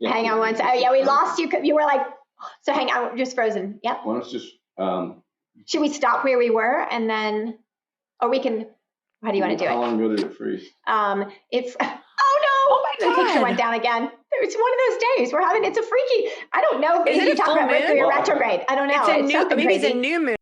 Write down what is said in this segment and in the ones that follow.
Yeah. Hang on one second. Oh, yeah, we lost you. You were like, so hang on, we're just frozen. Yep. Why don't you just, should we stop where we were and then, or we can, how do you want to do it? How long ago did it freeze? It's, oh no, the picture went down again. It's one of those days we're having, it's a freaky, I don't know if you talk about Mercury or retrograde. I don't know. Maybe it's a new moon.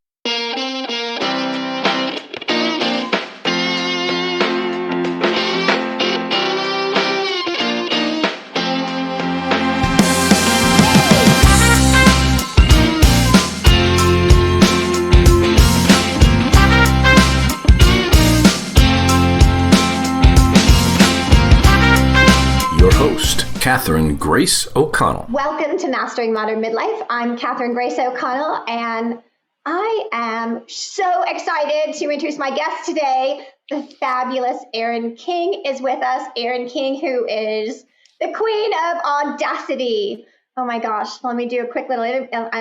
Catherine Grace O'Connell. Welcome to Mastering Modern Midlife. I'm Catherine Grace O'Connell, and I am so excited to introduce my guest today. The fabulous Erin King is with us. Erin King, who is the queen of Audacity. Oh my gosh, let me do a quick little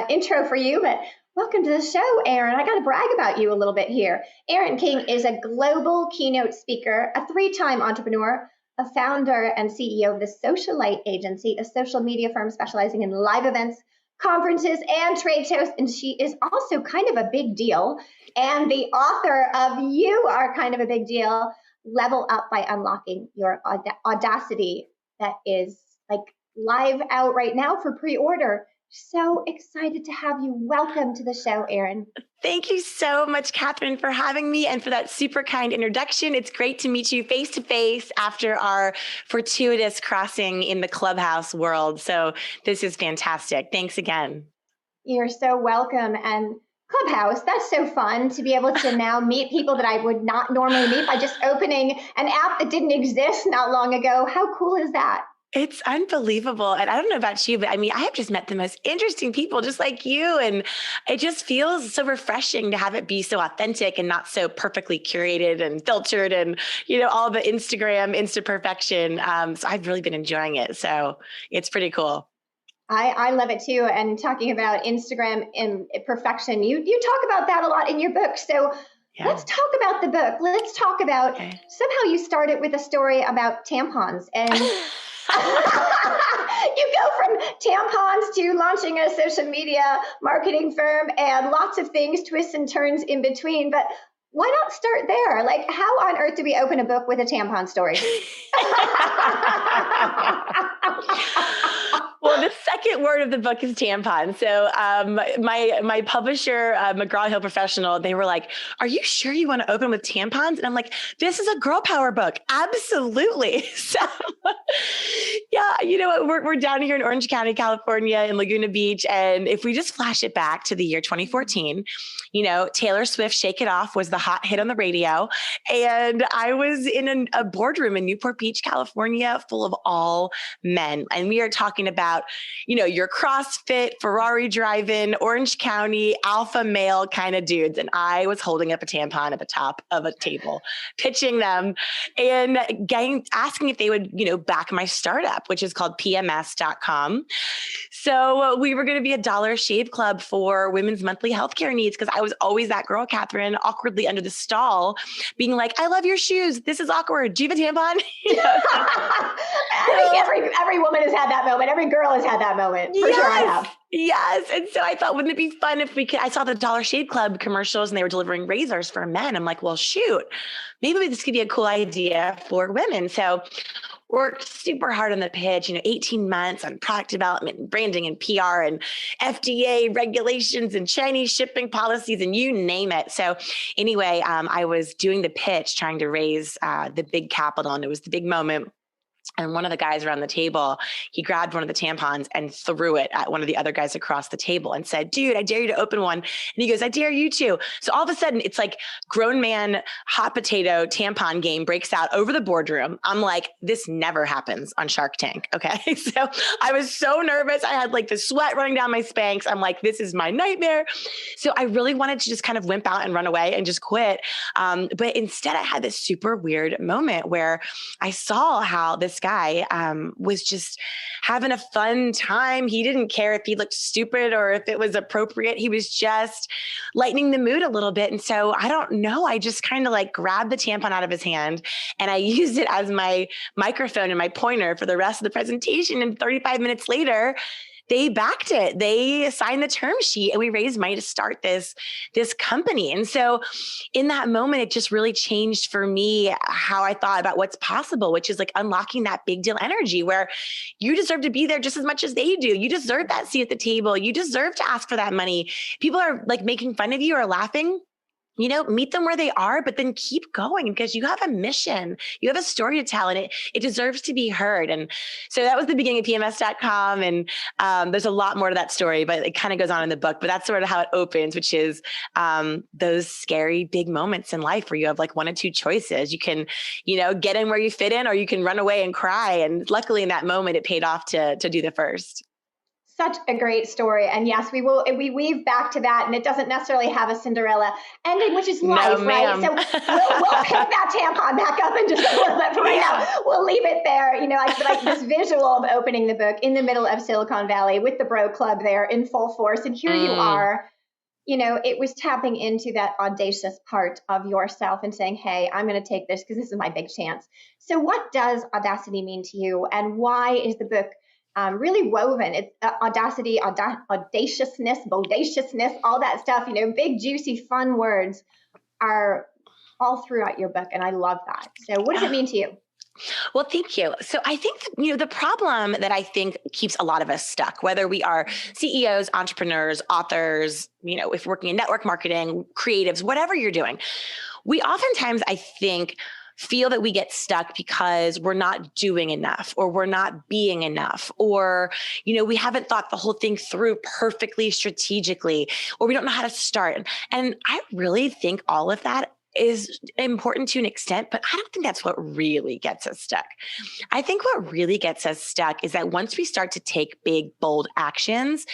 intro for you, but welcome to the show, Erin. I got to brag about you a little bit here. Erin King is a global keynote speaker, a three-time entrepreneur, a founder and CEO of the Socialite Agency, a social media firm specializing in live events, conferences, and trade shows. And she is also kind of a big deal. And the author of You Are Kind of a Big Deal, Level Up by Unlocking Your Audacity, that is like live out right now for pre-order. So excited to have you. Welcome to the show, Erin. Thank you so much, Catherine, for having me and for that super kind introduction. It's great to meet you face to face after our fortuitous crossing in the Clubhouse world. So this is fantastic. Thanks again. You're so welcome. And Clubhouse, that's so fun to be able to now meet people that I would not normally meet by just opening an app that didn't exist not long ago. How cool is that? It's unbelievable. And I don't know about you, but I mean, I have just met the most interesting people just like you. And it just feels so refreshing to have it be so authentic and not so perfectly curated and filtered and, you know, all the Instagram, Insta perfection. So I've really been enjoying it. So it's pretty cool. I love it too. And talking about Instagram and perfection, you talk about that a lot in your book. So yeah. Let's talk about the book. Let's talk about, somehow you started with a story about tampons and you go from tampons to launching a social media marketing firm and lots of things, twists and turns in between. But why not start there? Like, how on earth do we open a book with a tampon story? Well, the second word of the book is tampon. So my publisher, McGraw-Hill Professional, they were like, "Are you sure you want to open with tampons?" And I'm like, "This is a girl power book. Absolutely." So yeah, you know what? We're down here in Orange County, California, in Laguna Beach. And if we just flash it back to the year 2014, you know, Taylor Swift, Shake It Off was the hot hit on the radio. And I was in a boardroom in Newport Beach, California, full of all men. And we are talking about, you know, your CrossFit, Ferrari driving, Orange County, alpha male kind of dudes. And I was holding up a tampon at the top of a table, pitching them and asking if they would, you know, back my startup, which is called PMS.com. So we were going to be a $1 shave club for women's monthly healthcare needs, because I was always that girl, Catherine, awkwardly under the stall, being like, "I love your shoes. This is awkward. Do you have a tampon?" You know? I think every woman has had that moment. Every girl has had that moment. For sure I have. Yes. And so I thought, wouldn't it be fun if we could, I saw the $1 Shave Club commercials and they were delivering razors for men. I'm like, well, shoot, maybe this could be a cool idea for women. So worked super hard on the pitch, 18 months on product development and branding and PR and FDA regulations and Chinese shipping policies and you name it. So anyway, I was doing the pitch, trying to raise the big capital, and it was the big moment. And one of the guys around the table, he grabbed one of the tampons and threw it at one of the other guys across the table and said, "Dude, I dare you to open one." And he goes, "I dare you too." So all of a sudden it's like grown man, hot potato tampon game breaks out over the boardroom. I'm like, this never happens on Shark Tank. Okay. So I was so nervous. I had like the sweat running down my Spanx. I'm like, this is my nightmare. So I really wanted to just kind of wimp out and run away and just quit. But instead I had this super weird moment where I saw how this this guy was just having a fun time. He didn't care if he looked stupid or if it was appropriate. He was just lightening the mood a little bit. And so I don't know, I just kind of like grabbed the tampon out of his hand and I used it as my microphone and my pointer for the rest of the presentation. And 35 minutes later, they backed it. They signed the term sheet and we raised money to start this company. And so in that moment, it just really changed for me how I thought about what's possible, which is like unlocking that big deal energy where you deserve to be there just as much as they do. You deserve that seat at the table. You deserve to ask for that money. People are like making fun of you or laughing. Meet them where they are, but then keep going because you have a mission. You have a story to tell and it deserves to be heard. And so that was the beginning of PMS.com. And there's a lot more to that story, but it kind of goes on in the book. But that's sort of how it opens, which is those scary big moments in life where you have like one or two choices. You can, get in where you fit in, or you can run away and cry. And luckily in that moment, it paid off to do the first. Such a great story. And yes, we weave back to that, and it doesn't necessarily have a Cinderella ending, which is life, right? So we'll pick that tampon back up in just a little bit, but right now we'll leave it there. Like this visual of opening the book in the middle of Silicon Valley with the Bro Club there in full force. And here you are, it was tapping into that audacious part of yourself and saying, hey, I'm going to take this because this is my big chance. So what does audacity mean to you? And why is the book really woven? It's audacity, audaciousness, bodaciousness, all that stuff, big, juicy, fun words are all throughout your book. And I love that. So what does it mean to you? Well, thank you. So I think, the problem that I think keeps a lot of us stuck, whether we are CEOs, entrepreneurs, authors, if working in network marketing, creatives, whatever you're doing, we oftentimes, I think, feel that we get stuck because we're not doing enough or we're not being enough, or, we haven't thought the whole thing through perfectly strategically, or we don't know how to start. And I really think all of that is important to an extent, but I don't think that's what really gets us stuck. I think what really gets us stuck is that once we start to take big, bold actions,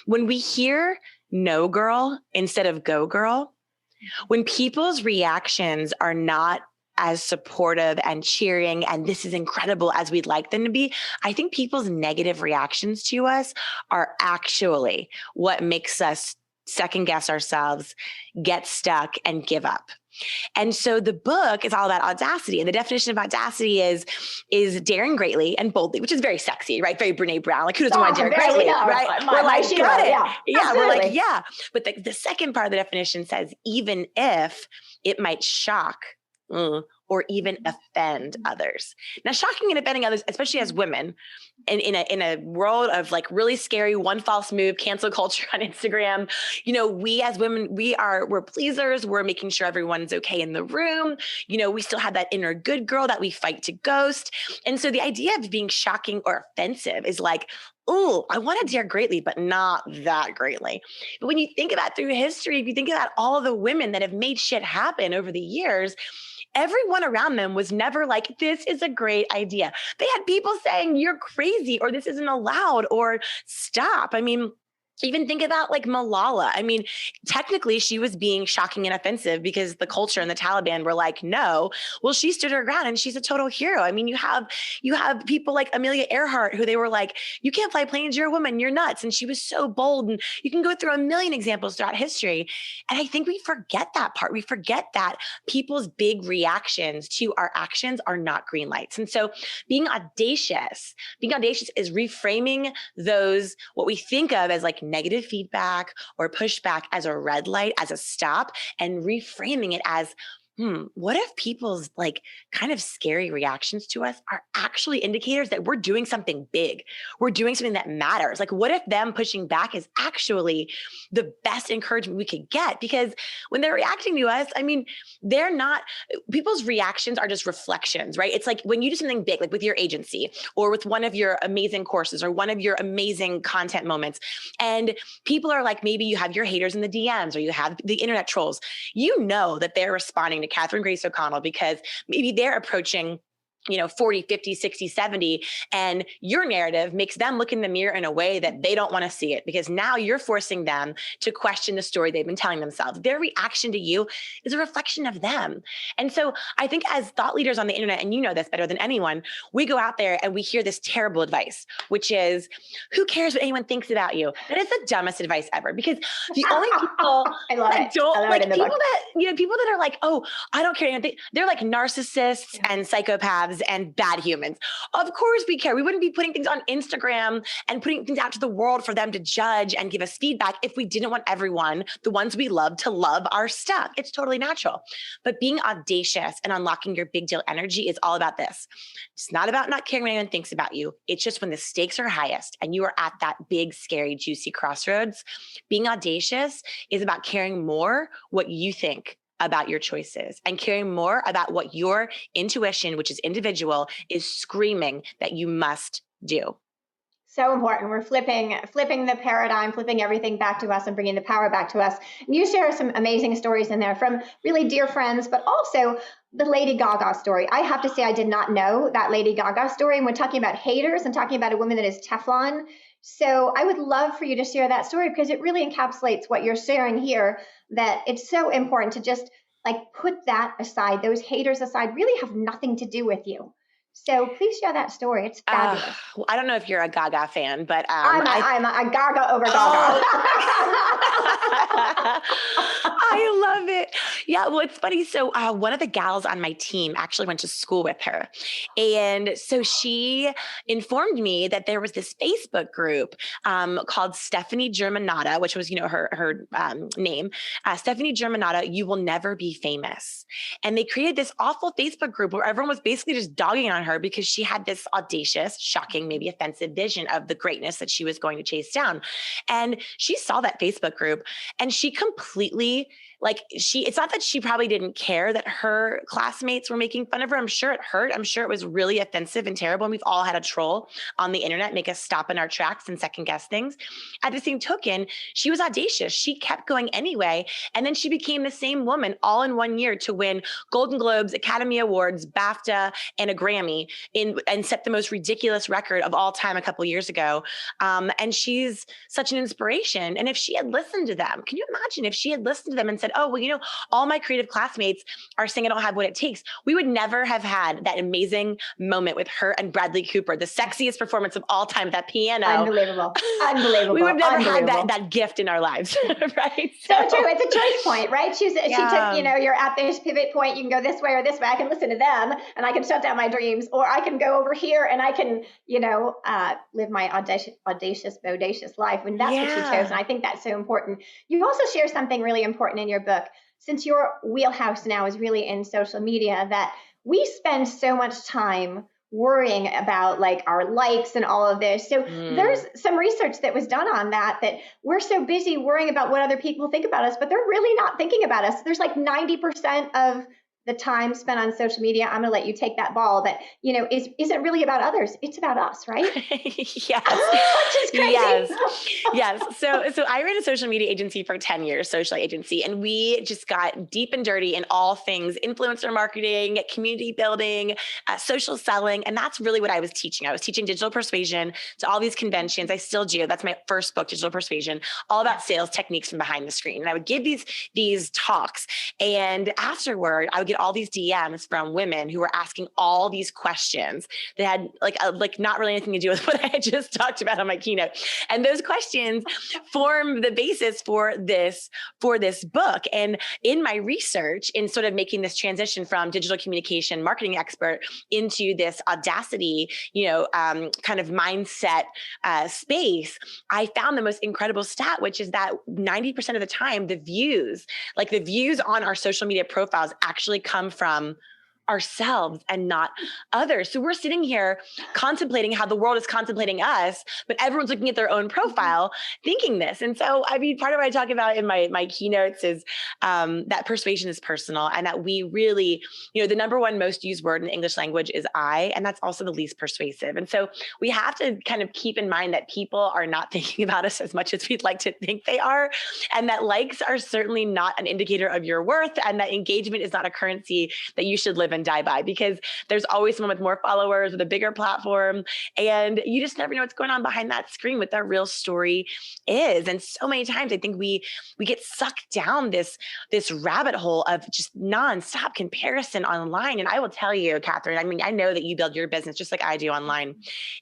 when we hear no girl instead of go girl, when people's reactions are not as supportive and cheering, and this is incredible as we'd like them to be, I think people's negative reactions to us are actually what makes us second guess ourselves, get stuck, and give up. And so the book is all about audacity. And the definition of audacity is daring greatly and boldly, which is very sexy, right? Very Brene Brown. Like, who doesn't want to dare greatly, right? We're like, got it. Yeah, we're like, yeah. But the second part of the definition says, even if it might shock or even offend others. Now, shocking and offending others, especially as women, in a world of like really scary one false move, cancel culture on Instagram, we as women, we're pleasers. We're making sure everyone's okay in the room. We still have that inner good girl that we fight to ghost. And so the idea of being shocking or offensive is like, oh, I want to dare greatly, but not that greatly. But when you think about through history, if you think about all the women that have made shit happen over the years, everyone around them was never like, this is a great idea. They had people saying, you're crazy, or this isn't allowed, or stop. I mean, even think about like Malala. I mean, technically she was being shocking and offensive because the culture and the Taliban were like, no. Well, she stood her ground and she's a total hero. I mean, you have people like Amelia Earhart who they were like, you can't fly planes, you're a woman, you're nuts. And she was so bold. And you can go through a million examples throughout history. And I think we forget that part. We forget that people's big reactions to our actions are not green lights. And so being audacious is reframing those, what we think of as like negative feedback or pushback, as a red light, as a stop, and reframing it as, what if people's like kind of scary reactions to us are actually indicators that we're doing something big? We're doing something that matters. Like, what if them pushing back is actually the best encouragement we could get? Because when they're reacting to us, I mean, people's reactions are just reflections, right? It's like when you do something big, like with your agency or with one of your amazing courses or one of your amazing content moments, and people are like, maybe you have your haters in the DMs or you have the internet trolls, that they're responding to Catherine Grace O'Connell because maybe they're approaching 40, 50, 60, 70, and your narrative makes them look in the mirror in a way that they don't want to see it, because now you're forcing them to question the story they've been telling themselves. Their reaction to you is a reflection of them. And so I think as thought leaders on the internet, and you know this better than anyone, we go out there and we hear this terrible advice, which is, who cares what anyone thinks about you? That is the dumbest advice ever, because the only people I love that it. don't, I love like it in the people book. that, people that are like, oh, I don't care anything. They're like narcissists and psychopaths and bad humans. Of course we care. We wouldn't be putting things on Instagram and putting things out to the world for them to judge and give us feedback if we didn't want everyone, the ones we love, to love our stuff. It's totally natural. But being audacious and unlocking your big deal energy is all about this. It's not about not caring what anyone thinks about you. It's just when the stakes are highest and you are at that big, scary, juicy crossroads, being audacious is about caring more what you think about your choices and caring more about what your intuition, which is individual, is screaming that you must do. So important. We're flipping the paradigm, flipping everything back to us and bringing the power back to us. And you share some amazing stories in there from really dear friends, but also the Lady Gaga story. I have to say, I did not know that Lady Gaga story. And we're talking about haters and talking about a woman that is Teflon. So I would love for you to share that story, because it really encapsulates what you're sharing here, that it's so important to just put that aside. Those haters aside really have nothing to do with you. So please share that story. It's fabulous. Well, I don't know if you're a Gaga fan, but I'm a Gaga over Gaga. I love it. Yeah, well, it's funny. So one of the gals on my team actually went to school with her. And so she informed me that there was this Facebook group called Stephanie Germanata, which was, her name. Stephanie Germanata, You Will Never Be Famous. And they created this awful Facebook group where everyone was basically just dogging on her because she had this audacious, shocking, maybe offensive vision of the greatness that she was going to chase down. And she saw that Facebook group and she completely, it's not that she probably didn't care that her classmates were making fun of her. I'm sure it hurt. I'm sure it was really offensive and terrible. And we've all had a troll on the internet make us stop in our tracks and second guess things. At the same token, she was audacious. She kept going anyway. And then she became the same woman all in 1 year to win Golden Globes, Academy Awards, BAFTA, and a Grammy and set the most ridiculous record of all time a couple years ago. And she's such an inspiration. And if she had listened to them, can you imagine if she had listened to them and said, oh, well, all my creative classmates are saying I don't have what it takes, we would never have had that amazing moment with her and Bradley Cooper, the sexiest performance of all time, that piano. Unbelievable. We would have never had that gift in our lives, right? So true. It's a choice point, right? She took, you're at this pivot point. You can go this way or this way. I can listen to them and I can shut down my dreams, or I can go over here and I can, live my audacious, bodacious life. And that's what she chose. And I think that's so important. You also share something really important in your book, since your wheelhouse now is really in social media, that we spend so much time worrying about our likes and all of this. So there's some research that was done on that we're so busy worrying about what other people think about us, but they're really not thinking about us. There's 90% of the time spent on social media, I'm going to let you take that ball, that, isn't really about others. It's about us, right? Yes. Which is crazy. Yes. So I ran a social media agency for 10 years, social agency, and we just got deep and dirty in all things influencer marketing, community building, social selling. And that's really what I was teaching. I was teaching digital persuasion to all these conventions. I still do. That's my first book, Digital Persuasion, all about sales techniques from behind the screen. And I would give these talks, and afterward, I would get all these DMs from women who were asking all these questions that had not really anything to do with what I had just talked about on my keynote. And those questions form the basis for this book. And in my research, in sort of making this transition from digital communication marketing expert into this Audacity, kind of mindset space, I found the most incredible stat, which is that 90% of the time, the views on our social media profiles actually come from ourselves and not others. So we're sitting here contemplating how the world is contemplating us, but everyone's looking at their own profile thinking this. And so, part of what I talk about in my keynotes is that persuasion is personal, and that we really, the number one most used word in the English language is I, and that's also the least persuasive. And so we have to kind of keep in mind that people are not thinking about us as much as we'd like to think they are, and that likes are certainly not an indicator of your worth, and that engagement is not a currency that you should live and die by, because there's always someone with more followers, with a bigger platform. And you just never know what's going on behind that screen, what their real story is. And so many times I think we get sucked down this rabbit hole of just nonstop comparison online. And I will tell you, Catherine, I mean, I know that you build your business just like I do online.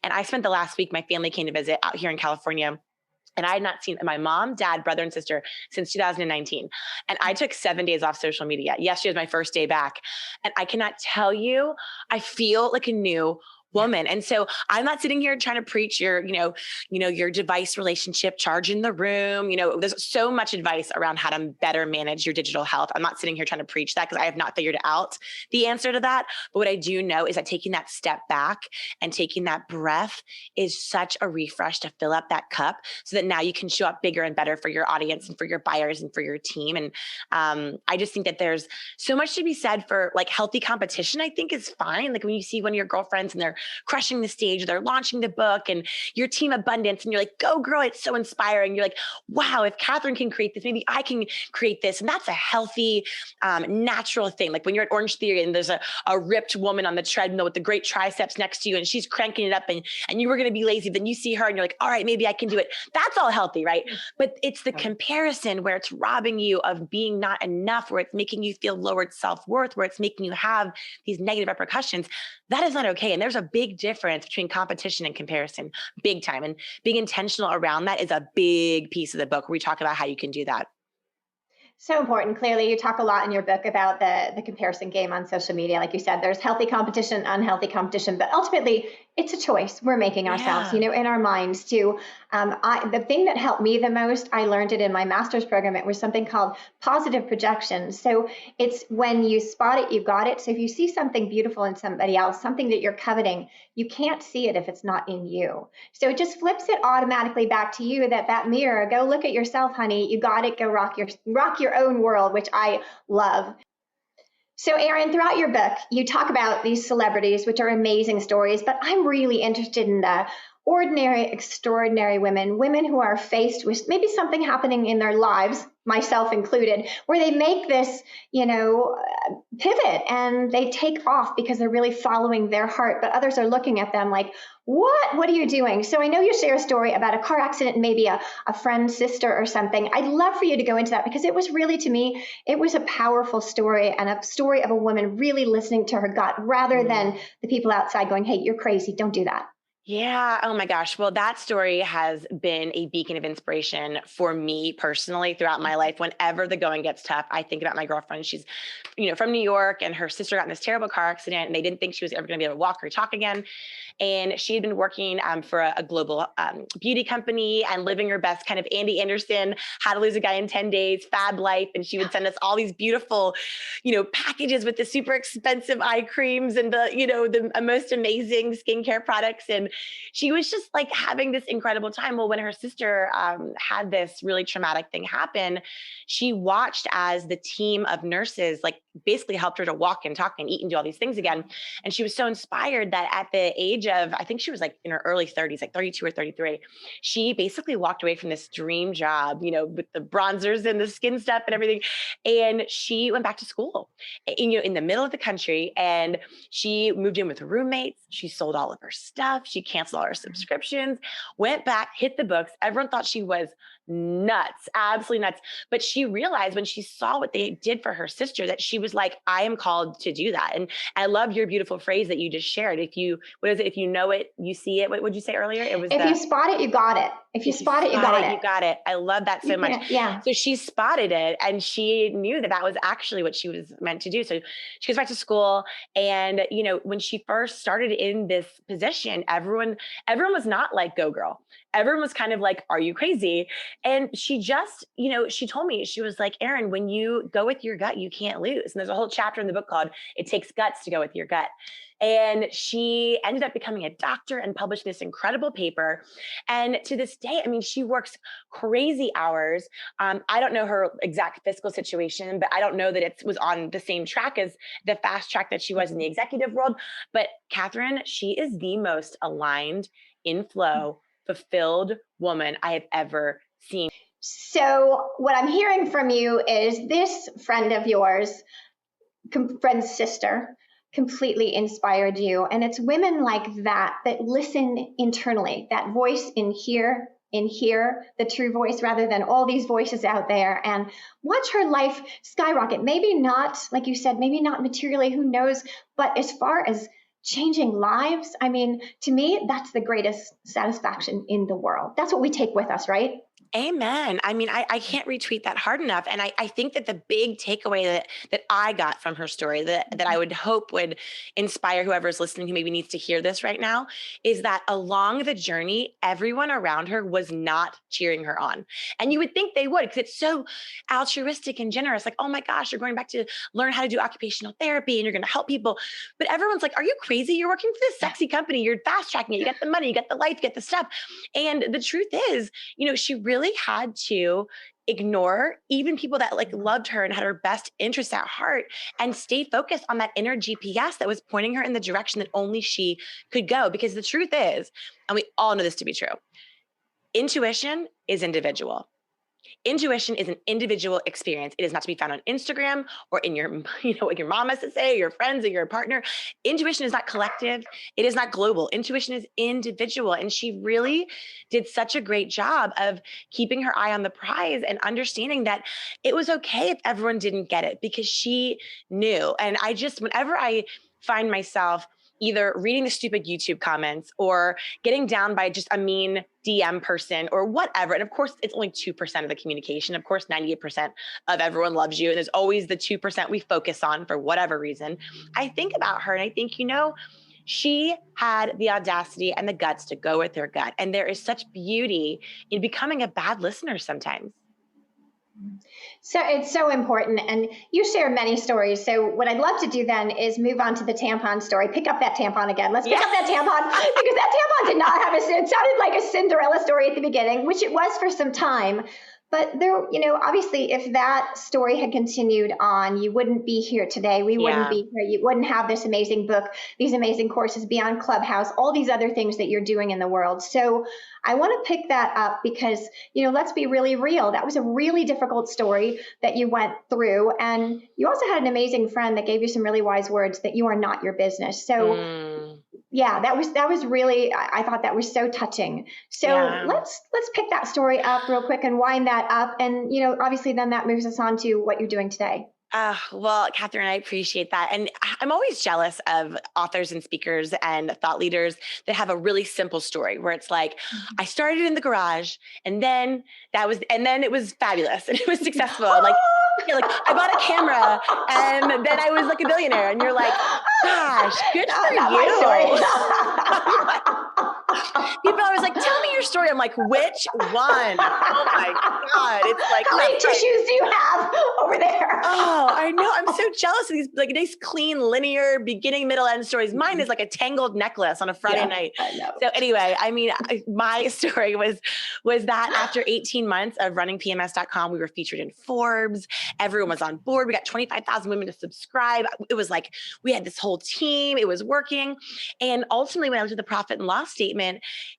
And I spent the last week, my family came to visit out here in California. And I had not seen my mom, dad, brother, and sister since 2019. And I took 7 days off social media. Yesterday was my first day back. And I cannot tell you, I feel like a new woman. And so I'm not sitting here trying to preach your, your device relationship, charge in the room. There's so much advice around how to better manage your digital health. I'm not sitting here trying to preach that, because I have not figured out the answer to that. But what I do know is that taking that step back and taking that breath is such a refresh to fill up that cup, so that now you can show up bigger and better for your audience and for your buyers and for your team. And I just think that there's so much to be said for like healthy competition. I think is fine. Like when you see one of your girlfriends and they're crushing the stage, they're launching the book, and your team abundance, and you're like, go girl, it's so inspiring. You're like, wow, if Catherine can create this, maybe I can create this. And that's a healthy, natural thing. Like when you're at Orange Theory and there's a ripped woman on the treadmill with the great triceps next to you, and she's cranking it up, and you were going to be lazy. Then you see her and you're like, all right, maybe I can do it. That's all healthy, right? But it's the comparison where it's robbing you of being not enough, where it's making you feel lowered self-worth, where it's making you have these negative repercussions. That is not okay. And there's a big difference between competition and comparison, big time. And being intentional around that is a big piece of the book where we talk about how you can do that. So important. Clearly, you talk a lot in your book about the comparison game on social media. Like you said, there's healthy competition, unhealthy competition, but ultimately it's a choice we're making ourselves, in our minds too. The thing that helped me the most, I learned it in my master's program. It was something called positive projection. So it's when you spot it, you got it. So if you see something beautiful in somebody else, something that you're coveting, you can't see it if it's not in you. So it just flips it automatically back to you, that mirror, go look at yourself, honey. You got it. Go rock your own world, which I love. So, Erin, throughout your book, you talk about these celebrities, which are amazing stories, but I'm really interested in the ordinary, extraordinary women who are faced with maybe something happening in their lives, myself included, where they make this, pivot and they take off because they're really following their heart, but others are looking at them like, what are you doing? So I know you share a story about a car accident, maybe a friend's sister or something. I'd love for you to go into that, because it was really, to me, it was a powerful story, and a story of a woman really listening to her gut rather than the people outside going, hey, you're crazy, don't do that. Yeah. Oh my gosh. Well, that story has been a beacon of inspiration for me personally throughout my life. Whenever the going gets tough, I think about my girlfriend. She's, from New York, and her sister got in this terrible car accident, and they didn't think she was ever going to be able to walk or talk again. And she had been working for a global beauty company and living her best kind of Andy Anderson, How to Lose a Guy in 10 Days, fab life. And she would send us all these beautiful, packages with the super expensive eye creams and the most amazing skincare products. And she was just like having this incredible time. Well, when her sister had this really traumatic thing happen, she watched as the team of nurses like basically helped her to walk and talk and eat and do all these things again. And she was so inspired that at the age of, I think she was like in her early 30s, like 32 or 33, she basically walked away from this dream job, with the bronzers and the skin stuff and everything. And she went back to school, in the middle of the country. And she moved in with roommates. She sold all of her stuff. She canceled all her subscriptions, went back, hit the books. Everyone thought she was nuts, absolutely nuts. But she realized when she saw what they did for her sister that she was like, I am called to do that. And I love your beautiful phrase that you just shared. If you know it, you see it. What would you say earlier? It was, if you spot it, you got it. If you spot it, you got it. You got it. I love that so much. Yeah. So she spotted it, and she knew that was actually what she was meant to do. So she goes back to school, and when she first started in this position, everyone was not like, go girl. Everyone was kind of like, are you crazy? And she just, she told me, she was like, Erin, when you go with your gut, you can't lose. And there's a whole chapter in the book called It Takes Guts to Go with Your Gut. And she ended up becoming a doctor and published this incredible paper. And to this day, I mean, she works crazy hours. I don't know her exact fiscal situation, but I don't know that it was on the same track as the fast track that she was in the executive world. But Catherine, she is the most aligned, in flow, fulfilled woman I have ever seen. So what I'm hearing from you is this friend of yours, friend's sister, completely inspired you. And it's women like that that listen internally, that voice in here, the true voice, rather than all these voices out there, and watch her life skyrocket. Maybe not, like you said, maybe not materially, who knows, but as far as changing lives, I mean, to me, that's the greatest satisfaction in the world. That's what we take with us, right? Amen. I mean, I can't retweet that hard enough. And I think that the big takeaway that I got from her story that I would hope would inspire whoever's listening who maybe needs to hear this right now is that along the journey, everyone around her was not cheering her on. And you would think they would, because it's so altruistic and generous. Like, oh my gosh, you're going back to learn how to do occupational therapy and you're going to help people. But everyone's like, are you crazy? You're working for this sexy company. You're fast tracking it. You got the money, you got the life, you get the stuff. And the truth is, she really had to ignore even people that like loved her and had her best interests at heart and stay focused on that inner GPS that was pointing her in the direction that only she could go. Because the truth is, and we all know this to be true, intuition is individual. Intuition is an individual experience. It is not to be found on Instagram or in your, what your mom has to say, your friends or your partner. Intuition is not collective. It is not global. Intuition is individual. And she really did such a great job of keeping her eye on the prize and understanding that it was okay if everyone didn't get it, because she knew. And whenever I find myself either reading the stupid YouTube comments or getting down by just a mean DM person or whatever. And of course, it's only 2% of the communication. Of course, 98% of everyone loves you. And there's always the 2% we focus on for whatever reason. I think about her and I think, she had the audacity and the guts to go with her gut. And there is such beauty in becoming a bad listener sometimes. So it's so important. And you share many stories. So what I'd love to do then is move on to the tampon story. Pick up that tampon again. Let's pick up that tampon, because that tampon did not have it sounded like a Cinderella story at the beginning, which it was for some time. But there, obviously, if that story had continued on, you wouldn't be here today. We wouldn't be here. You wouldn't have this amazing book, these amazing courses beyond Clubhouse, all these other things that you're doing in the world. So I want to pick that up because, let's be really real. That was a really difficult story that you went through. And you also had an amazing friend that gave you some really wise words that you are not your business. So yeah, that was really, I thought that was so touching. So let's pick that story up real quick and wind that up. And, obviously then that moves us on to what you're doing today. Well, Catherine, I appreciate that. And I'm always jealous of authors and speakers and thought leaders that have a really simple story where it's like, I started in the garage and then it was fabulous and it was successful. Like I bought a camera and then I was like a billionaire, and you're like, gosh, good for you. People are always like, tell me your story. I'm like, which one? Oh my God. It's like, how many tissues do you have over there? Oh, I know. I'm so jealous of these like nice, clean, linear beginning, middle, end stories. Mine is like a tangled necklace on a Friday night. I know. So anyway, I mean, my story was that after 18 months of running PMS.com, we were featured in Forbes. Everyone was on board. We got 25,000 women to subscribe. It was like, we had this whole team. It was working. And ultimately, when I looked at the profit and loss statement,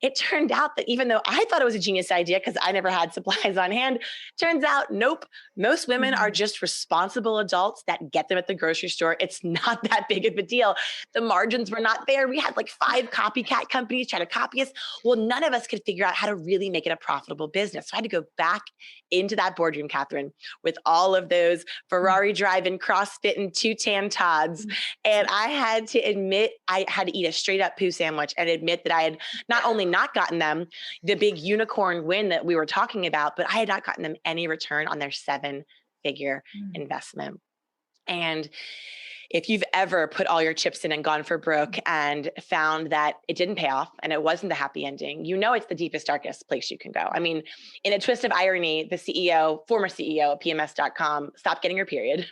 it turned out that even though I thought it was a genius idea because I never had supplies on hand, turns out, nope. Most women are just responsible adults that get them at the grocery store. It's not that big of a deal. The margins were not there. We had like 5 copycat companies try to copy us. Well, none of us could figure out how to really make it a profitable business. So I had to go back into that boardroom, Catherine, with all of those Ferrari driving, CrossFit, and 2 tan Tods. And I had to admit, I had to eat a straight up poo sandwich and admit that I had not only not gotten them the big unicorn win that we were talking about, but I had not gotten them any return on their 7-figure investment. And if you've ever put all your chips in and gone for broke and found that it didn't pay off and it wasn't the happy ending, it's the deepest, darkest place you can go. I mean, in a twist of irony, the former CEO of PMS.com stopped getting her period.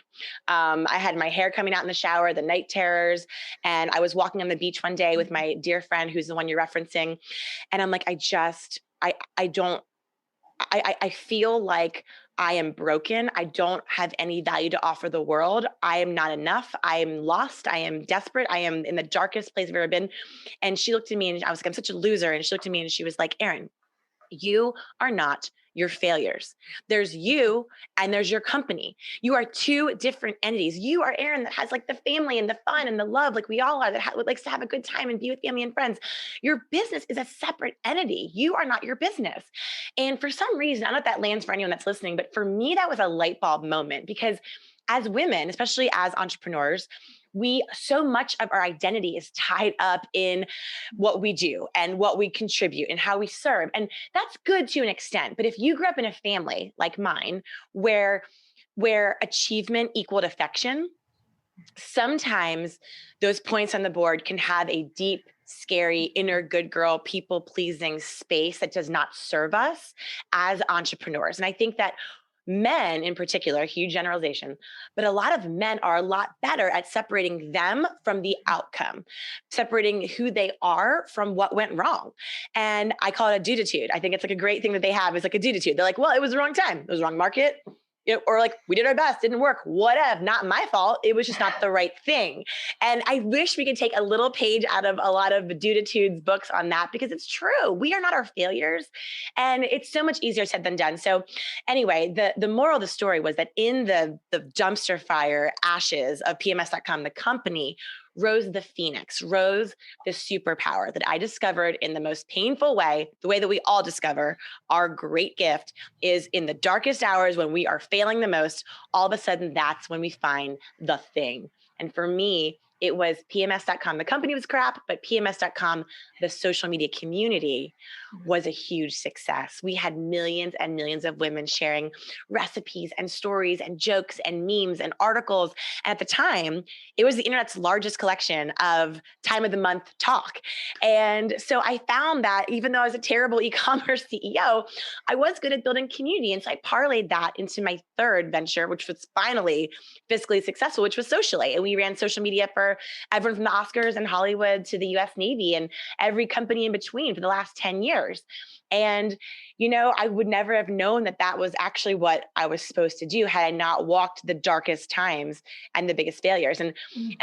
I had my hair coming out in the shower, the night terrors, and I was walking on the beach one day with my dear friend, who's the one you're referencing. And I'm like, I feel like I am broken. I don't have any value to offer the world. I am not enough. I am lost. I am desperate. I am in the darkest place I've ever been. And she looked at me and I was like, I'm such a loser. And she looked at me and she was like, Erin, you are not your failures. There's you and there's your company. You are two different entities. You are Erin that has like the family and the fun and the love, like we all are, that likes to have a good time and be with family and friends. Your business is a separate entity. You are not your business. And for some reason, I don't know if that lands for anyone that's listening, but for me, that was a light bulb moment because as women, especially as entrepreneurs, so much of our identity is tied up in what we do and what we contribute and how we serve. And that's good to an extent. But if you grew up in a family like mine, where achievement equaled affection, sometimes those points on the board can have a deep, scary, inner good girl, people pleasing space that does not serve us as entrepreneurs. And I think that men in particular, huge generalization, but a lot of men are a lot better at separating them from the outcome, separating who they are from what went wrong. And I call it a duditude. I think it's like a great thing that they have is like a duditude. They're like, well, it was the wrong time. It was the wrong market. Or like, we did our best, didn't work, whatever, not my fault. It was just not the right thing. And I wish we could take a little page out of a lot of Duditude's books on that, because it's true. We are not our failures. And it's so much easier said than done. So anyway, the moral of the story was that in the dumpster fire ashes of PMS.com, the company, rose the phoenix, rose the superpower that I discovered in the most painful way, the way that we all discover our great gift is in the darkest hours when we are failing the most. All of a sudden, that's when we find the thing. And for me, it was PMS.com. The company was crap, but PMS.com, the social media community, was a huge success. We had millions and millions of women sharing recipes and stories and jokes and memes and articles. And at the time, it was the internet's largest collection of time of the month talk. And so I found that even though I was a terrible e-commerce CEO, I was good at building community. And so I parlayed that into my third venture, which was finally fiscally successful, which was Socially. And we ran social media for everyone from the Oscars and Hollywood to the US Navy and every company in between for the last 10 years. And, I would never have known that that was actually what I was supposed to do had I not walked the darkest times and the biggest failures. And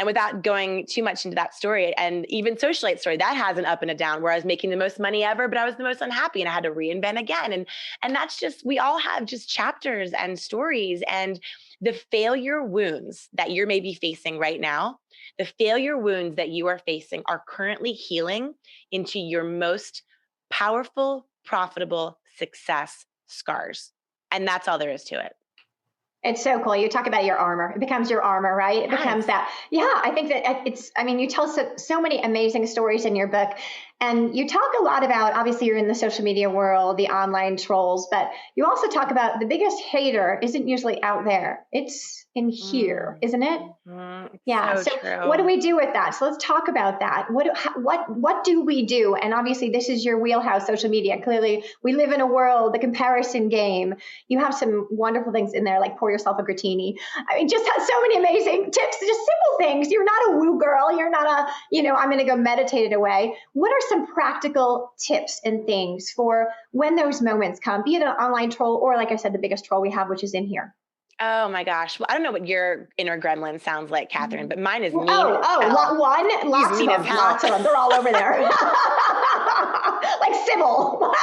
without going too much into that story, and even Socialite story, that has an up and a down where I was making the most money ever, but I was the most unhappy and I had to reinvent again. And that's just, we all have just chapters and stories, and the failure wounds that you're maybe facing right now, the failure wounds that you are facing are currently healing into your most powerful, profitable success scars. And that's all there is to it. It's so cool. You talk about your armor. It becomes your armor, right? It becomes that. Yeah, I think that you tell so many amazing stories in your book. And you talk a lot about, obviously you're in the social media world, the online trolls, but you also talk about the biggest hater isn't usually out there. It's in here, isn't it? Yeah. So what do we do with that? So let's talk about that. What do we do? And obviously this is your wheelhouse, social media. Clearly we live in a world, the comparison game. You have some wonderful things in there, like pour yourself a gratini. I mean, just has so many amazing tips, just simple things. You're not a woo girl. You're not I'm going to go meditate it away. What are some practical tips and things for when those moments come, be it an online troll or, like I said, the biggest troll we have, which is in here? Oh my gosh. Well, I don't know what your inner gremlin sounds like, Catherine, but mine is mean. Lots of them. They're all over there. Like Sybil. What?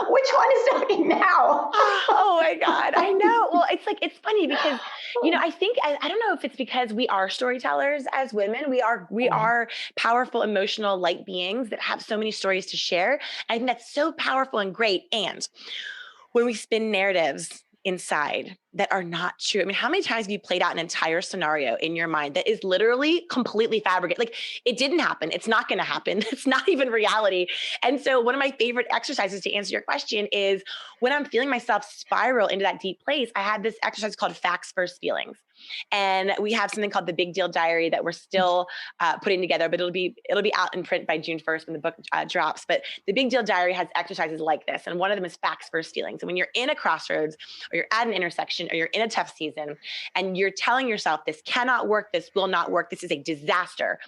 Which one is talking now? Oh my God. I know. Well, it's funny because, I think, I don't know if it's because we are storytellers as women. We are powerful, emotional, light beings that have so many stories to share. I think that's so powerful and great. And when we spin narratives inside that are not true. I mean, how many times have you played out an entire scenario in your mind that is literally completely fabricated? Like, it didn't happen. It's not going to happen. It's not even reality. And so one of my favorite exercises to answer your question is when I'm feeling myself spiral into that deep place, I had this exercise called Facts First Feelings. And we have something called the Big Deal Diary that we're still putting together, but it'll be out in print by June 1st when the book drops. But the Big Deal Diary has exercises like this. And one of them is Facts First Feelings. And when you're in a crossroads or you're at an intersection or you're in a tough season and you're telling yourself, this cannot work, this will not work, this is a disaster,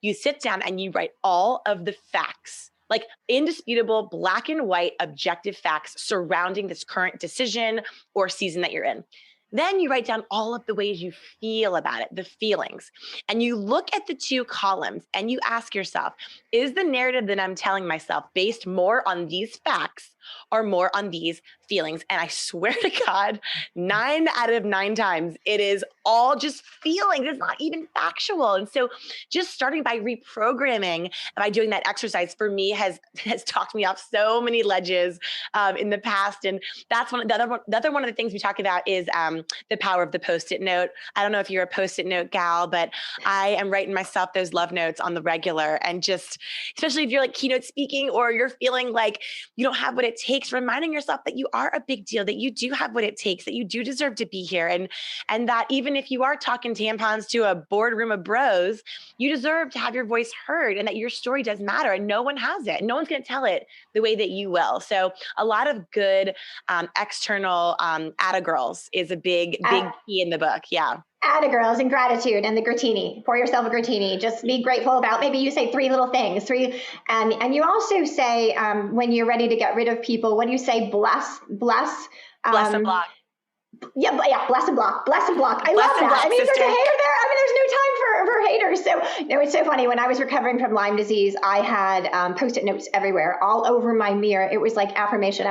you sit down and you write all of the facts, like indisputable, black and white, objective facts surrounding this current decision or season that you're in. Then you write down all of the ways you feel about it, the feelings. And you look at the two columns and you ask yourself, is the narrative that I'm telling myself based more on these facts or more on these feelings? And I swear to God, 9 out of 9 times, it is all just feelings. It's not even factual. And so just starting by reprogramming, by doing that exercise for me has talked me off so many ledges in the past. And that's the other one of the things we talk about is the power of the Post-it note. I don't know if you're a Post-it note gal, but I am writing myself those love notes on the regular. And just, especially if you're like keynote speaking or you're feeling like you don't have what it takes, reminding yourself that you are a big deal, that you do have what it takes, that you do deserve to be here. And that even if you are talking tampons to a boardroom of bros, you deserve to have your voice heard and that your story does matter and no one has it. No one's going to tell it the way that you will. So a lot of good external atta girls is a big key in the book. Yeah. Atta girls and gratitude and the gratini. Pour yourself a gratini. Just be grateful about, maybe you say 3 little things, and you also say, when you're ready to get rid of people, what do you say? Bless and block. Yeah, bless and block. I love that. Block, I mean, sister. there's a hater there. I mean, there's no time for haters. So, it's so funny. When I was recovering from Lyme disease, I had Post-it notes everywhere, all over my mirror. It was like affirmation.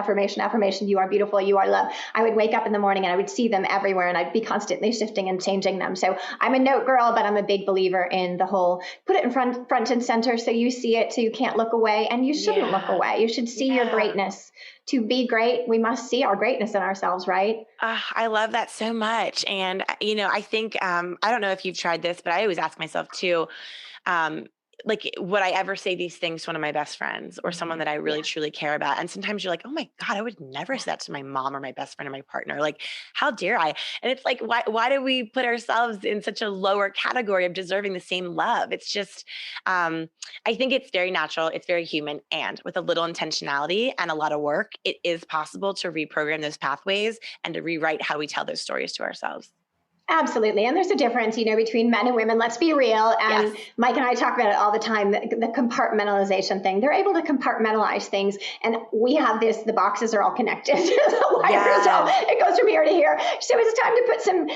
You are beautiful. You are loved. I would wake up in the morning and I would see them everywhere, and I'd be constantly shifting and changing them. So I'm a note girl, but I'm a big believer in the whole put it in front and center so you see it, so you can't look away, and you shouldn't look away. You should see your greatness. To be great, we must see our greatness in ourselves, right? I love that so much. And, I think, I don't know if you've tried this, but I always ask myself too, like, would I ever say these things to one of my best friends or someone that I really truly care about? And sometimes you're like, oh my God, I would never say that to my mom or my best friend or my partner. Like, how dare I? And it's like, why do we put ourselves in such a lower category of deserving the same love? It's just, I think it's very natural. It's very human. And with a little intentionality and a lot of work, it is possible to reprogram those pathways and to rewrite how we tell those stories to ourselves. Absolutely. And there's a difference, between men and women. Let's be real. And yes. Mike and I talk about it all the time, the compartmentalization thing. They're able to compartmentalize things. And we have the boxes are all connected. It goes from here to here. So it's time to put some,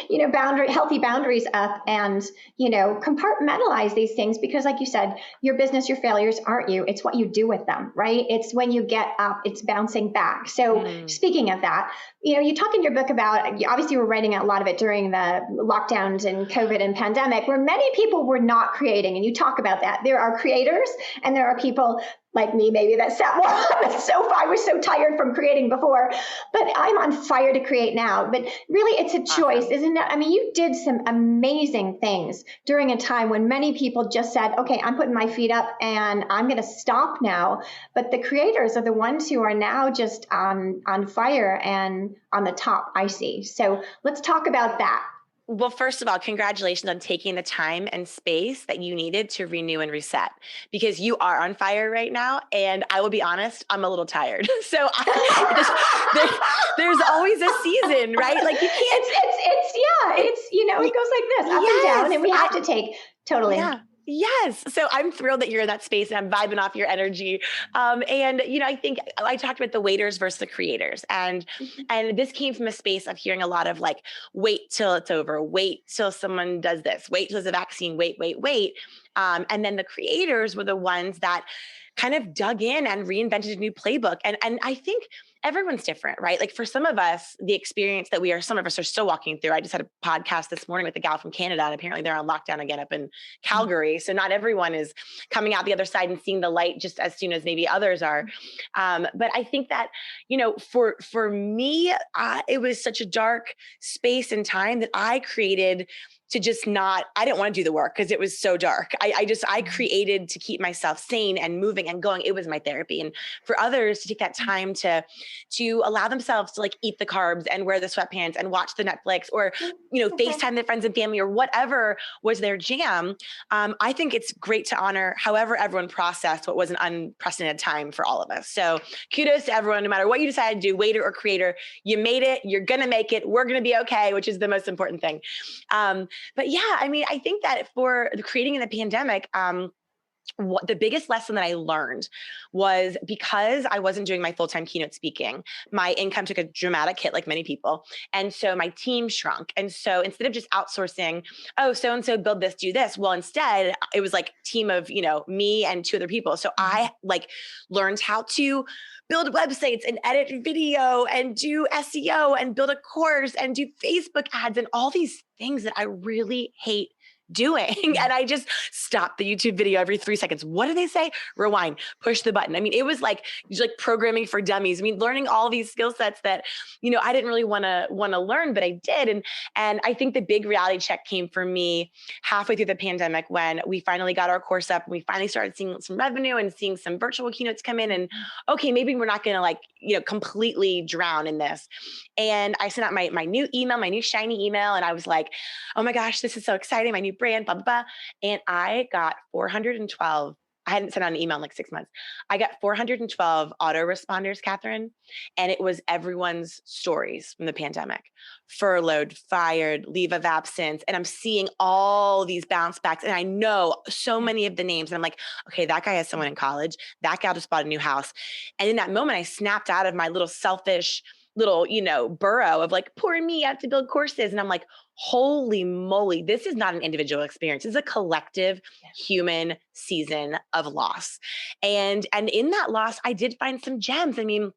healthy boundaries up and, compartmentalize these things. Because like you said, your business, your failures aren't you. It's what you do with them, right? It's when you get up, it's bouncing back. So speaking of that, you talk in your book about, obviously we're writing a lot of it during the lockdowns and COVID and pandemic, where many people were not creating. And you talk about that. There are creators and there are people like me, maybe, that sat more on the sofa. I was so tired from creating before, but I'm on fire to create now. But really, it's a choice, isn't it? I mean, you did some amazing things during a time when many people just said, okay, I'm putting my feet up and I'm going to stop now. But the creators are the ones who are now just on fire and on the top, I see. So let's talk about that. Well, first of all, congratulations on taking the time and space that you needed to renew and reset, because you are on fire right now. And I will be honest, I'm a little tired. So there's always a season, right? Like you can't. It goes like this, up and down, and we have to take totally. Yeah. Yes. So I'm thrilled that you're in that space and I'm vibing off your energy. And, I think I talked about the waiters versus the creators. And this came from a space of hearing a lot of like, wait till it's over, wait till someone does this, wait till there's a vaccine, wait. And then the creators were the ones that kind of dug in and reinvented a new playbook. And I think everyone's different, right? Like for some of us, the experience that some of us are still walking through. I just had a podcast this morning with a gal from Canada, and apparently they're on lockdown again up in Calgary. So not everyone is coming out the other side and seeing the light just as soon as maybe others are. But I think that, for me, it was such a dark space and time that I created to just I didn't want to do the work because it was so dark. I created to keep myself sane and moving and going. It was my therapy. And for others to take that time to allow themselves to like eat the carbs and wear the sweatpants and watch the Netflix or, FaceTime their friends and family or whatever was their jam. I think it's great to honor however everyone processed what was an unprecedented time for all of us. So kudos to everyone, no matter what you decide to do, waiter or creator, you made it, you're going to make it, we're going to be okay, which is the most important thing. But yeah, I mean, I think that for the creating in the pandemic, the biggest lesson that I learned was, because I wasn't doing my full-time keynote speaking, my income took a dramatic hit, like many people. And so my team shrunk. And so instead of just outsourcing, oh, so-and-so build this, do this. Well, instead it was like a team of, me and 2 other people. So I like learned how to build websites and edit video and do SEO and build a course and do Facebook ads and all these things that I really hate doing. And I just stopped the YouTube video every 3 seconds. What do they say? Rewind, push the button. I mean, it was like programming for dummies. I mean, learning all these skill sets that, I didn't really want to learn, but I did. And I think the big reality check came for me halfway through the pandemic, when we finally got our course up and we finally started seeing some revenue and seeing some virtual keynotes come in. And okay, maybe we're not going to completely drown in this. And I sent out my new email, my new shiny email. And I was like, oh my gosh, this is so exciting. My new brand, blah, blah, blah. And I got 412. I hadn't sent out an email in like 6 months. I got 412 autoresponders, Catherine. And it was everyone's stories from the pandemic: furloughed, fired, leave of absence. And I'm seeing all these bounce backs. And I know so many of the names. And I'm like, okay, that guy has someone in college. That gal just bought a new house. And in that moment, I snapped out of my little selfish little, burrow of like, poor me, I have to build courses. And I'm like, holy moly, this is not an individual experience. It's a collective human season of loss. And in that loss, I did find some gems. I mean,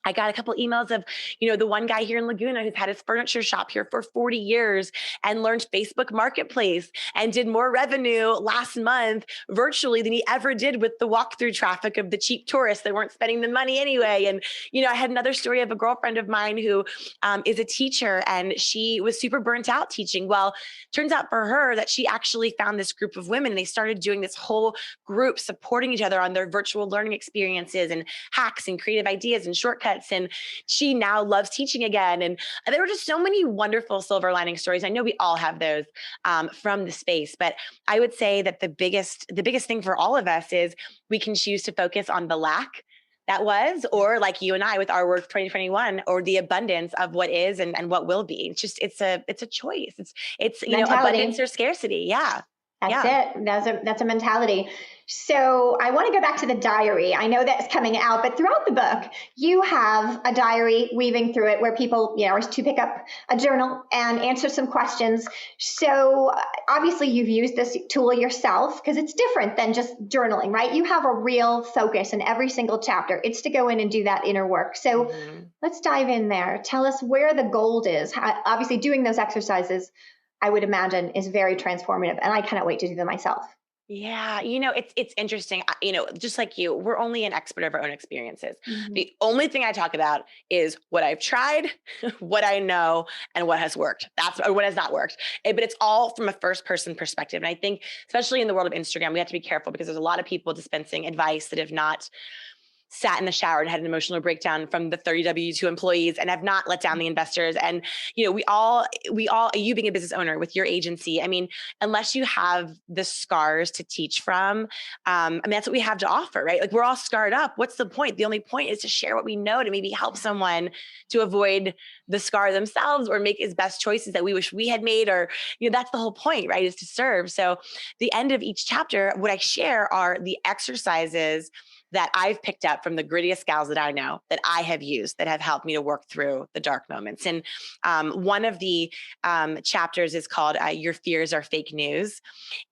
I got a couple emails of, the one guy here in Laguna who's had his furniture shop here for 40 years and learned Facebook Marketplace and did more revenue last month virtually than he ever did with the walkthrough traffic of the cheap tourists that weren't spending the money anyway. And, I had another story of a girlfriend of mine who is a teacher, and she was super burnt out teaching. Well, turns out for her that she actually found this group of women, and they started doing this whole group supporting each other on their virtual learning experiences and hacks and creative ideas and shortcuts. And she now loves teaching again. And there were just so many wonderful silver lining stories. I know we all have those from the space, but I would say that the biggest thing for all of us is we can choose to focus on the lack that was, or like you and I with our work 2021, or the abundance of what is and what will be. It's just, it's a choice. It's abundance or scarcity. Yeah. That's it. That's a mentality. So I want to go back to the diary. I know that's coming out, but throughout the book, you have a diary weaving through it where people, are to pick up a journal and answer some questions. So obviously you've used this tool yourself, because it's different than just journaling, right? You have a real focus in every single chapter. It's to go in and do that inner work. So let's dive in there. Tell us where the gold is. Obviously doing those exercises, I would imagine, is very transformative. And I cannot wait to do them myself. Yeah. It's interesting. Just like you, we're only an expert of our own experiences. The only thing I talk about is what I've tried, what I know, and what has worked. Or what has not worked. But it's all from a first person perspective. And I think, especially in the world of Instagram, we have to be careful, because there's a lot of people dispensing advice that have not sat in the shower and had an emotional breakdown from the 30 W2 employees and have not let down the investors. And, we all, you being a business owner with your agency, I mean, unless you have the scars to teach from, that's what we have to offer, right? Like, we're all scarred up. What's the point? The only point is to share what we know, to maybe help someone to avoid the scar themselves, or make as best choices that we wish we had made, or, that's the whole point, right? Is to serve. So the end of each chapter, what I share are the exercises that I've picked up from the grittiest gals that I know, that I have used, that have helped me to work through the dark moments. And one of the chapters is called Your Fears Are Fake News.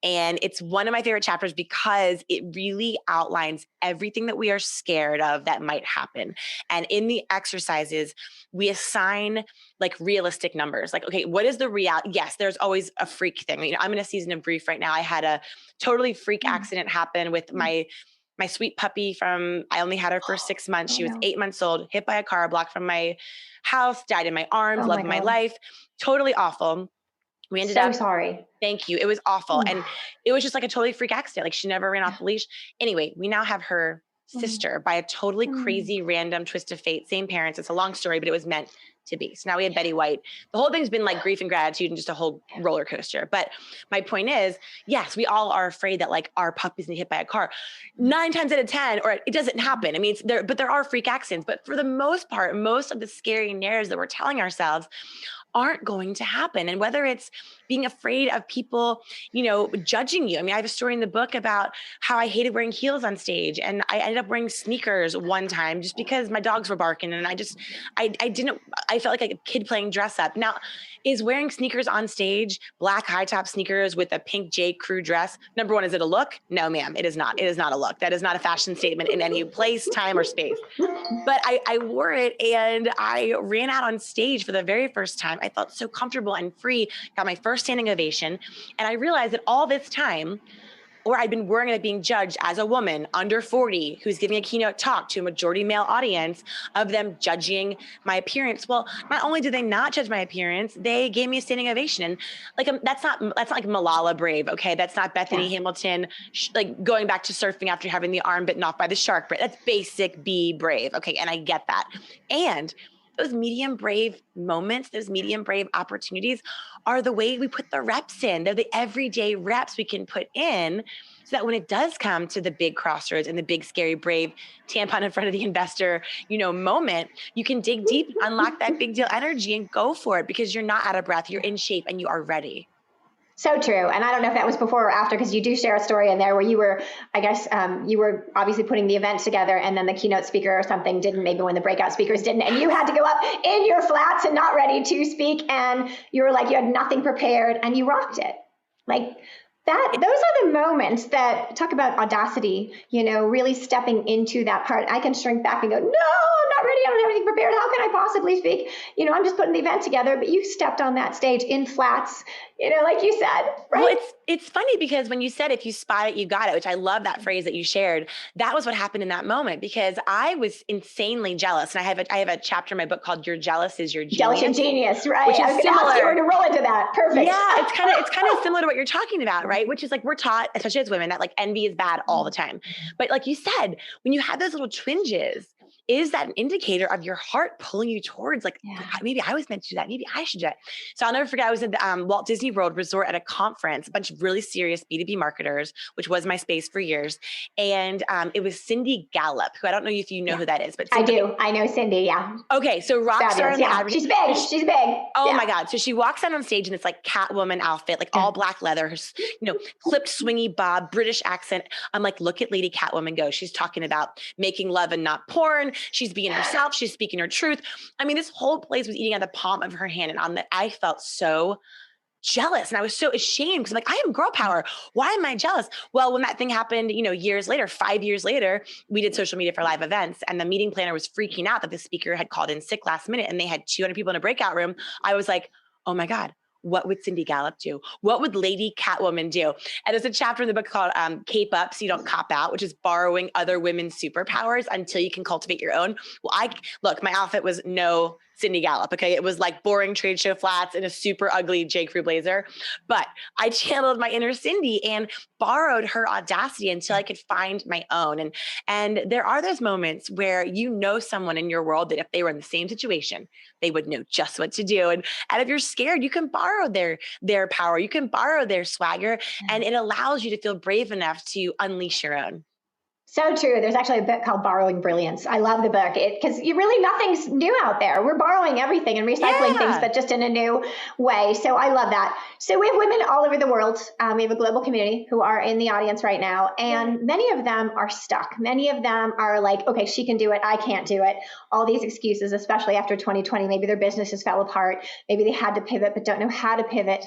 And it's one of my favorite chapters because it really outlines everything that we are scared of that might happen. And in the exercises, we assign like realistic numbers. Like, okay, what is the reality? Yes, there's always a freak thing. I'm in a season of grief right now. I had a totally freak accident happen with my sweet puppy I only had her for 6 months. She was 8 months old, hit by a car, blocked from my house, died in my arms, loved my life. Totally awful. We ended up. Sorry. Thank you. It was awful. And it was just like a totally freak accident. Like, she never ran off the leash. Anyway, we now have her sister by a totally crazy, random twist of fate. Same parents. It's a long story, but it was meant to be. So now we have Betty White. The whole thing's been like grief and gratitude and just a whole roller coaster. But my point is, yes, we all are afraid that like our puppy's gonna get hit by a car 9 times out of 10, or it doesn't happen. I mean, but there are freak accidents. But for the most part, most of the scary narratives that we're telling ourselves aren't going to happen. And whether it's being afraid of people, judging you. I mean, I have a story in the book about how I hated wearing heels on stage, and I ended up wearing sneakers one time just because my dogs were barking, and I felt like a kid playing dress up. Now, is wearing sneakers on stage, black high top sneakers with a pink J. Crew dress, number one, is it a look? No, ma'am, it is not. It is not a look. That is not a fashion statement in any place, time, or space. But I wore it and I ran out on stage for the very first time. I felt so comfortable and free, got my first standing ovation. And I realized that all this time, or I'd been worrying about being judged as a woman under 40 who's giving a keynote talk to a majority male audience, of them judging my appearance. Well, not only did they not judge my appearance, they gave me a standing ovation. And that's not like Malala Brave, okay? That's not Bethany Hamilton like going back to surfing after having the arm bitten off by the shark. That's basic be brave, okay? And I get that. And those medium brave moments, those medium brave opportunities are the way we put the reps in. They're the everyday reps we can put in so that when it does come to the big crossroads and the big, scary, brave tampon in front of the investor, moment, you can dig deep, unlock that big deal energy and go for it because you're not out of breath, you're in shape and you are ready. So true. And I don't know if that was before or after, because you do share a story in there where you were, I guess, you were obviously putting the event together and then the keynote speaker or something didn't, maybe when the breakout speakers didn't, and you had to go up in your flats and not ready to speak. And you were like, you had nothing prepared and you rocked it. Like that, those are the moments that talk about audacity, really stepping into that part. I can shrink back and go, no, I'm not ready. I don't have anything prepared. How can I possibly speak? I'm just putting the event together, but you stepped on that stage in flats, like you said, right? Well, it's funny because when you said, if you spot it, you got it, which I love that phrase that you shared. That was what happened in that moment because I was insanely jealous. And I have a chapter in my book called "You're Jealous is Your Genius." Jealous and genius, right? Which is I was going to ask you where to roll into that. Perfect. Yeah, it's kind of similar to what you're talking about, right? Which is like we're taught, especially as women, that like envy is bad all the time. But like you said, when you have those little twinges, is that an indicator of your heart pulling you towards like, maybe I was meant to do that. Maybe I should do that. So I'll never forget, I was at the Walt Disney World Resort at a conference, a bunch of really serious B2B marketers, which was my space for years. And it was Cindy Gallup, who I don't know if you know who that is, but I do. I know Cindy. Yeah. Okay. So rock star in the She's big. She's big. Oh my God. So she walks out on stage in this like Catwoman outfit, like all black leather, clipped swingy bob, British accent. I'm like, look at Lady Catwoman go. She's talking about making love and not porn. She's being herself. She's speaking her truth. I mean, this whole place was eating out of the palm of her hand. And I felt so jealous. And I was so ashamed because I'm like, I am girl power. Why am I jealous? Well, when that thing happened, years later, 5 years later, we did social media for live events and the meeting planner was freaking out that the speaker had called in sick last minute and they had 200 people in a breakout room. I was like, oh my God, what would Cindy Gallup do? What would Lady Catwoman do? And there's a chapter in the book called Cape Up So You Don't Cop Out, which is borrowing other women's superpowers until you can cultivate your own. Well, my outfit was no Cindy Gallup. Okay. It was like boring trade show flats in a super ugly J. Crew blazer, but I channeled my inner Cindy and borrowed her audacity until I could find my own. And there are those moments where someone in your world that if they were in the same situation, they would know just what to do. And if you're scared, you can borrow their power. You can borrow their swagger and it allows you to feel brave enough to unleash your own. So true. There's actually a book called Borrowing Brilliance. I love the book because nothing's new out there. We're borrowing everything and recycling things, but just in a new way. So I love that. So we have women all over the world. We have a global community who are in the audience right now. And many of them are stuck. Many of them are like, okay, she can do it. I can't do it. All these excuses, especially after 2020, maybe their businesses fell apart. Maybe they had to pivot, but don't know how to pivot.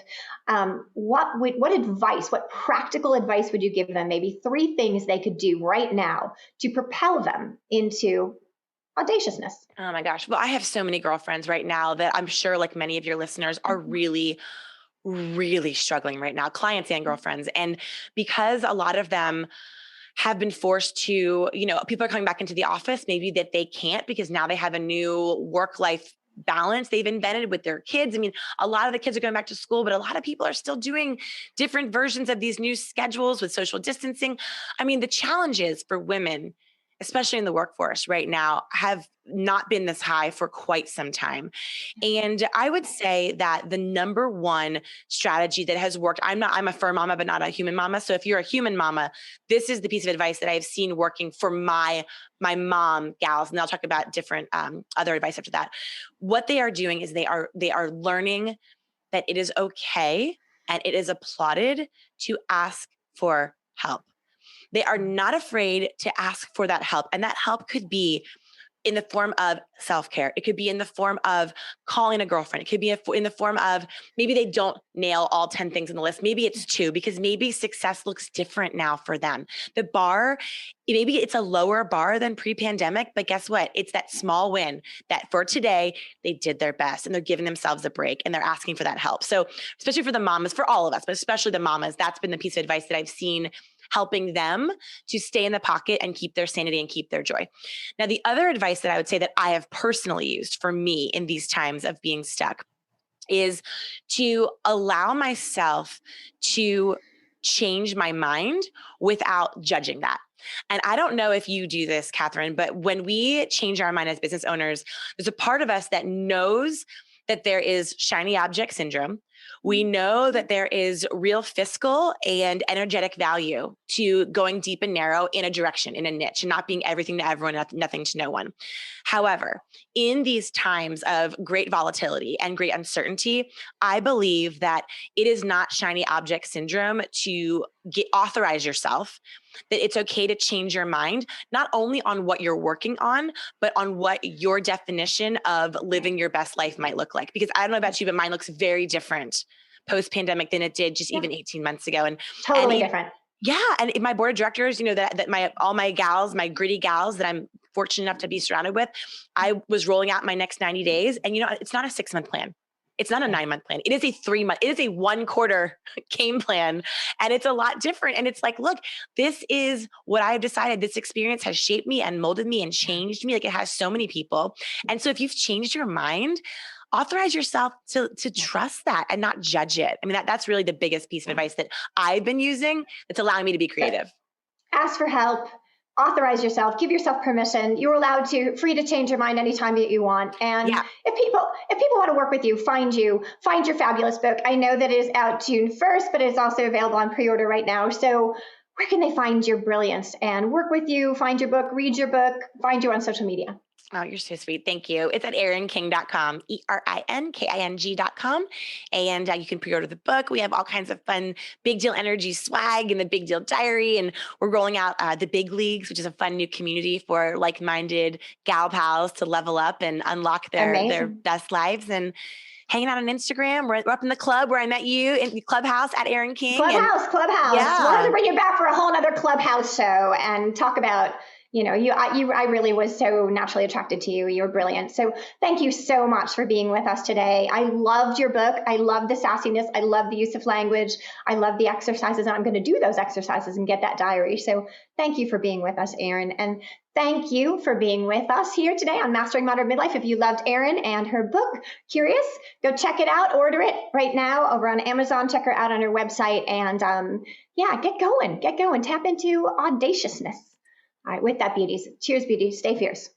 What practical advice would you give them? Maybe 3 things they could do right now to propel them into audaciousness. Oh my gosh. Well, I have so many girlfriends right now that I'm sure like many of your listeners are really, really struggling right now, clients and girlfriends. And because a lot of them have been forced to, people are coming back into the office, maybe that they can't because now they have a new work-life balance they've invented with their kids. I mean, a lot of the kids are going back to school, but a lot of people are still doing different versions of these new schedules with social distancing. I mean, the challenges for women, especially in the workforce right now, have not been this high for quite some time. And I would say that the number one strategy that has worked, I'm a fur mama, but not a human mama. So if you're a human mama, this is the piece of advice that I've seen working for my mom gals. And I'll talk about different other advice after that. What they are doing is they are learning that it is okay and it is applauded to ask for help. They are not afraid to ask for that help. And that help could be in the form of self-care. It could be in the form of calling a girlfriend. It could be in the form of maybe they don't nail all 10 things on the list. Maybe it's 2, because maybe success looks different now for them. The bar, maybe it's a lower bar than pre-pandemic, but guess what? It's that small win that for today, they did their best and they're giving themselves a break and they're asking for that help. So especially for the mamas, for all of us, but especially the mamas, that's been the piece of advice that I've seen helping them to stay in the pocket and keep their sanity and keep their joy. Now, the other advice that I would say that I have personally used for me in these times of being stuck is to allow myself to change my mind without judging that. And I don't know if you do this, Catherine, but when we change our mind as business owners, there's a part of us that knows that there is shiny object syndrome. We know that there is real fiscal and energetic value to going deep and narrow in a direction, in a niche, and not being everything to everyone, nothing to no one. However, in these times of great volatility and great uncertainty, I believe that it is not shiny object syndrome to authorize yourself that it's okay to change your mind, not only on what you're working on, but on what your definition of living your best life might look like. Because I don't know about you, but mine looks very different post-pandemic than it did just even 18 months ago. And totally different. Yeah. And my board of directors, that all my gals, my gritty gals that I'm fortunate enough to be surrounded with, I was rolling out my next 90 days. And it's not a 6-month plan. It's not a 9-month plan. It is a 3-month, it is a 1-quarter game plan. And it's a lot different. And it's like, look, this is what I've decided. This experience has shaped me and molded me and changed me. Like it has so many people. And so if you've changed your mind, authorize yourself to trust that and not judge it. I mean, that's really the biggest piece of advice that I've been using that's allowing me to be creative. Ask for help. Authorize yourself, give yourself permission. You're free to change your mind anytime that you want. And if people want to work with you, find your fabulous book. I know that it is out June 1st, but it's also available on pre-order right now. So where can they find your brilliance and work with you, find your book, read your book, find you on social media? Oh, you're so sweet. Thank you. It's at erinking.com, ERINKING.com. And you can pre-order the book. We have all kinds of fun Big Deal Energy swag and the Big Deal Diary. And we're rolling out the Big Leagues, which is a fun new community for like-minded gal pals to level up and unlock their best lives. And hanging out on Instagram. We're up in the club where I met you in the Clubhouse at Erin King. Clubhouse. Yeah. Wanted to bring you back for a whole other Clubhouse show and talk about I really was so naturally attracted to you. You're brilliant. So thank you so much for being with us today. I loved your book. I love the sassiness. I love the use of language. I love the exercises. And I'm going to do those exercises and get that diary. So thank you for being with us, Erin. And thank you for being with us here today on Mastering Modern Midlife. If you loved Erin and her book, Curious, go check it out. Order it right now over on Amazon. Check her out on her website. And get going. Tap into audaciousness. All right, with that, beauties. Cheers, beauties. Stay fierce.